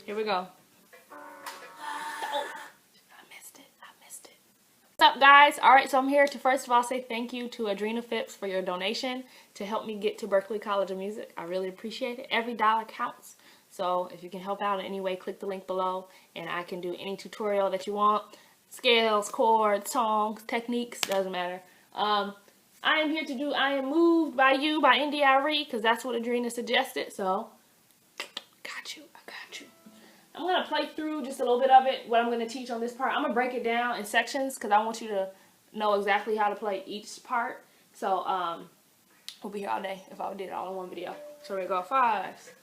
Here we go. Oh, I missed it. What's up, guys? All right, so I'm here to first of all say thank you to Arie-Moved for your donation to help me get to Berklee College of Music. I really appreciate it. Every dollar counts. So if you can help out in any way, click the link below and I can do any tutorial that you want. Scales, chords, songs, techniques, doesn't matter. I am here to do I Am Moved by You by Arie because that's what Adrena suggested. So, got you. I got you. I'm going to play through just a little bit of it, what I'm going to teach on this part. I'm going to break it down in sections because I want you to know exactly how to play each part. So, we'll be here all day if I did it all in one video. So, here we go. 5.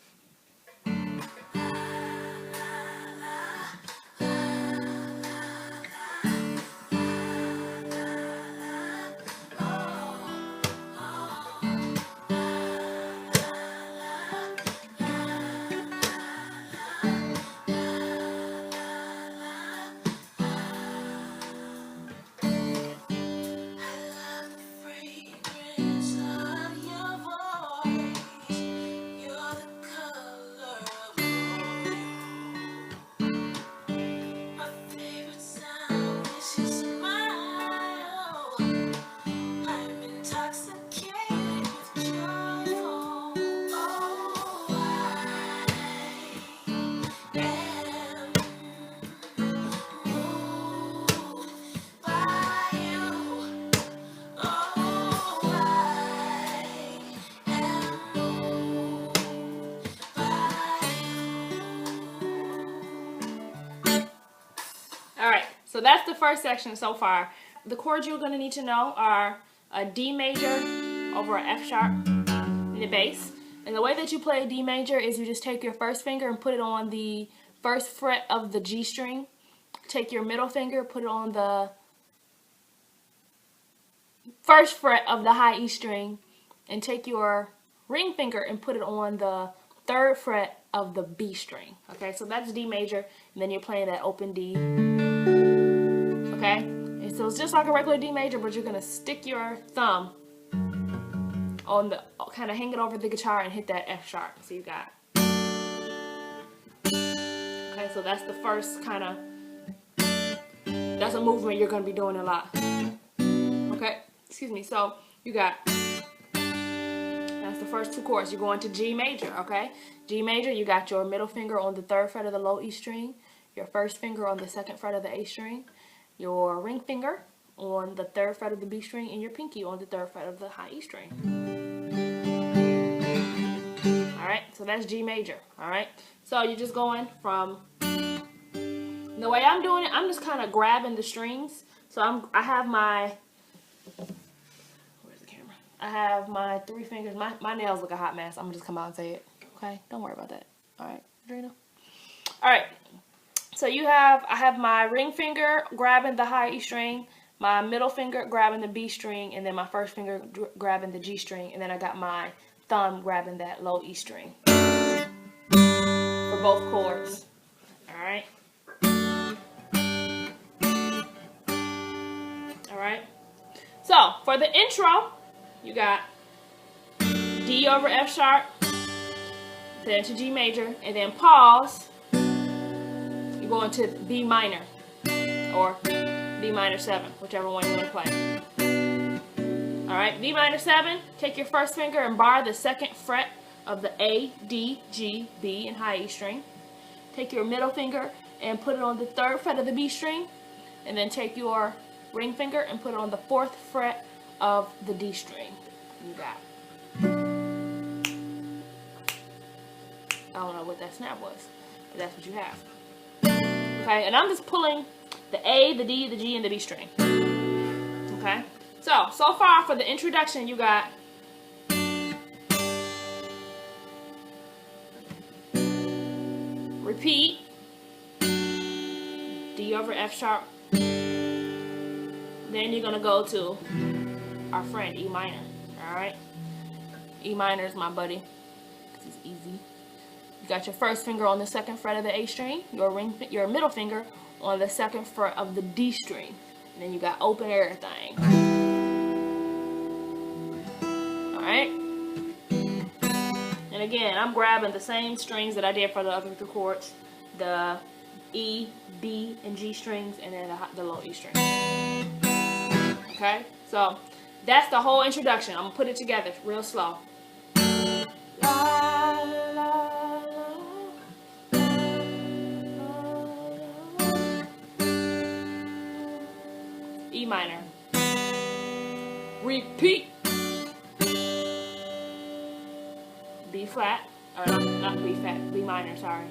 Alright, so that's the first section so far. The chords you're going to need to know are a D major over an F sharp in the bass. And the way that you play a D major is you just take your first finger and put it on the first fret of the G string. Take your middle finger, put it on the first fret of the high E string. And take your ring finger and put it on the third fret of the B string. Okay, so that's D major. And then you're playing that open D. Okay, and so it's just like a regular D major, but you're gonna stick your thumb on the, kind of hang it over the guitar and hit that F sharp. So you got. Okay, so that's the first kind of, that's a movement you're gonna be doing a lot. Okay, excuse me. So you got, that's the first 2 chords. You're going to G major. Okay, G major. You got your middle finger on the 3rd fret of the low E string, your first finger on the 2nd fret of the A string, your ring finger on the 3rd fret of the B string, and your pinky on the 3rd fret of the high E string. Alright, so that's G major. Alright, so you're just going from, the way I'm doing it, I'm just kind of grabbing the strings. So I have my, where's the camera? I have my 3 fingers. My nails look a hot mess. I'm going to just come out and say it. Okay, don't worry about that. Alright, Adrena. Alright. So I have my ring finger grabbing the high E string, my middle finger grabbing the B string, and then my first finger grabbing the G string, and then I got my thumb grabbing that low E string for both chords. Alright? Alright? So, for the intro, you got D over F sharp, then to G major, and then pause. Going to B minor or B minor 7, whichever one you want to play. Alright, B minor 7, take your first finger and bar the 2nd fret of the A, D, G, B, and high E string. Take your middle finger and put it on the 3rd fret of the B string, and then take your ring finger and put it on the 4th fret of the D string. You got. I don't know what that snap was, but that's what you have. Okay, and I'm just pulling the A, the D, the G, and the B string. Okay, so far for the introduction, you got repeat, D over F sharp. Then you're gonna go to our friend E minor. All right, E minor is my buddy because it's easy. You got your first finger on the 2nd fret of the A string, your middle finger on the 2nd fret of the D string, and then you got open everything. All right. And again, I'm grabbing the same strings that I did for the other 2 chords. the E, B, and G strings, and then the low E string. Okay, so that's the whole introduction. I'm gonna put it together real slow. La, la, la, E minor. Repeat. B flat, or not B flat, B minor, sorry.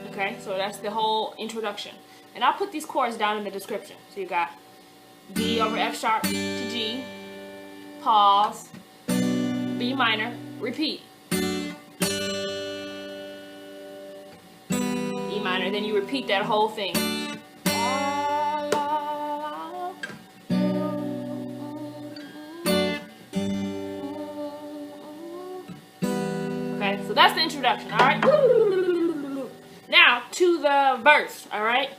Okay, so that's the whole introduction. And I'll put these chords down in the description. So you got D over F sharp to G, pause, B minor, repeat. E minor, then you repeat that whole thing. Okay, so that's the introduction, alright? Now, to the verse, alright?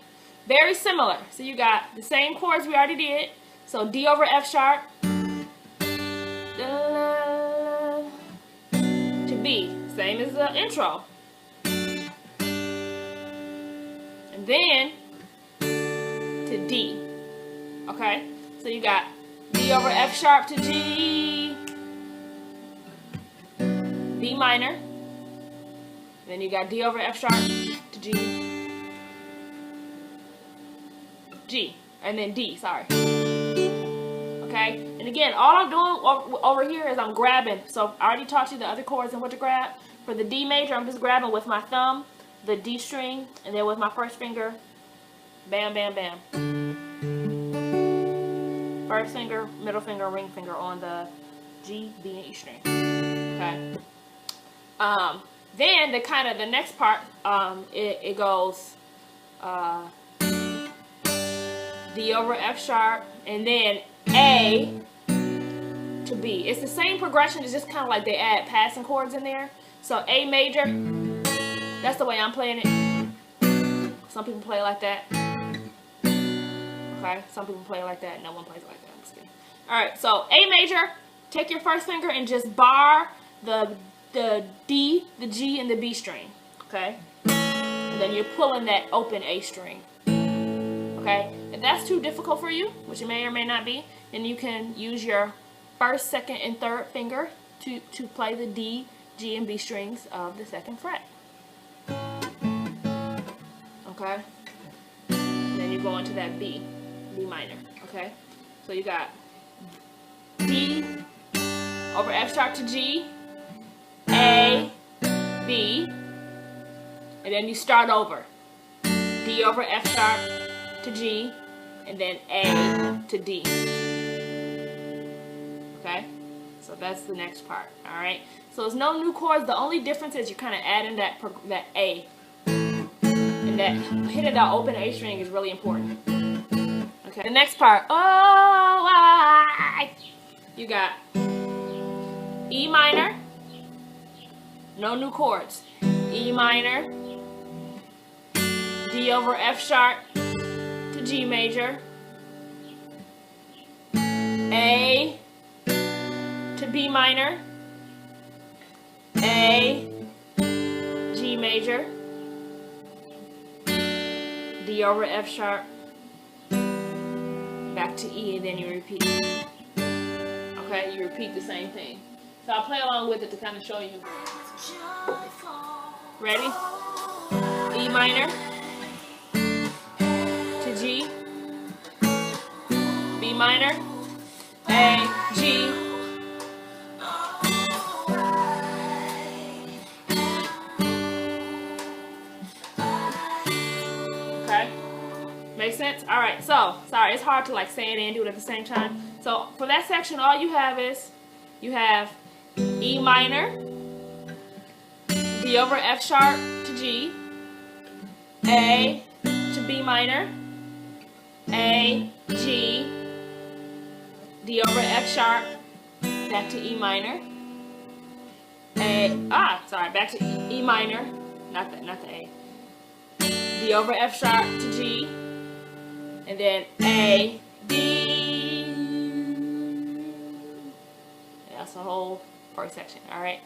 Very similar. So you got the same chords we already did. So D over F sharp to B. Same as the intro. And then to D. Okay? So you got D over F sharp to G. B minor. Then you got D over F sharp to G. G. And then D, sorry. Okay? And again, all I'm doing over here is I'm grabbing. So I already taught you the other chords and what to grab. For the D major, I'm just grabbing with my thumb, the D string, and then with my first finger, bam, bam, bam. First finger, middle finger, ring finger on the G, B, and E string. Okay? Then the next part, it goes D over F sharp, and then A to B. It's the same progression, it's just kind of like they add passing chords in there. So A major, that's the way I'm playing it. Some people play like that. Okay, some people play like that, no one plays like that. I'm just kidding. Alright, so A major, take your first finger and just bar the D, the G, and the B string. Okay? And then you're pulling that open A string. Okay? If that's too difficult for you, which it may or may not be, then you can use your first, second, and third finger to play the D, G, and B strings of the second fret. Okay? And then you go into that B minor. Okay? So you got D over F sharp to G, A, B, and then you start over. D over F sharp to G, and then A to D. Okay? So that's the next part. Alright? So there's no new chords. The only difference is you're kind of adding that A. And that hitting that open A string is really important. Okay? The next part. You got E minor. No new chords. E minor. D over F sharp to G major. A to B minor. A, G major. D over F sharp. Back to E, and then you repeat. Okay, you repeat the same thing. So I'll play along with it to kind of show you. Ready? E minor to G, B minor, A, G, okay? Make sense? Alright, so, sorry, it's hard to like say it and do it at the same time. So for that section, all you have is, you have E minor, D over F sharp to G, A to B minor, A, G, D over F sharp, back to E minor, back to E minor, not the A, D over F sharp to G, and then A, D. That's the whole first section, alright?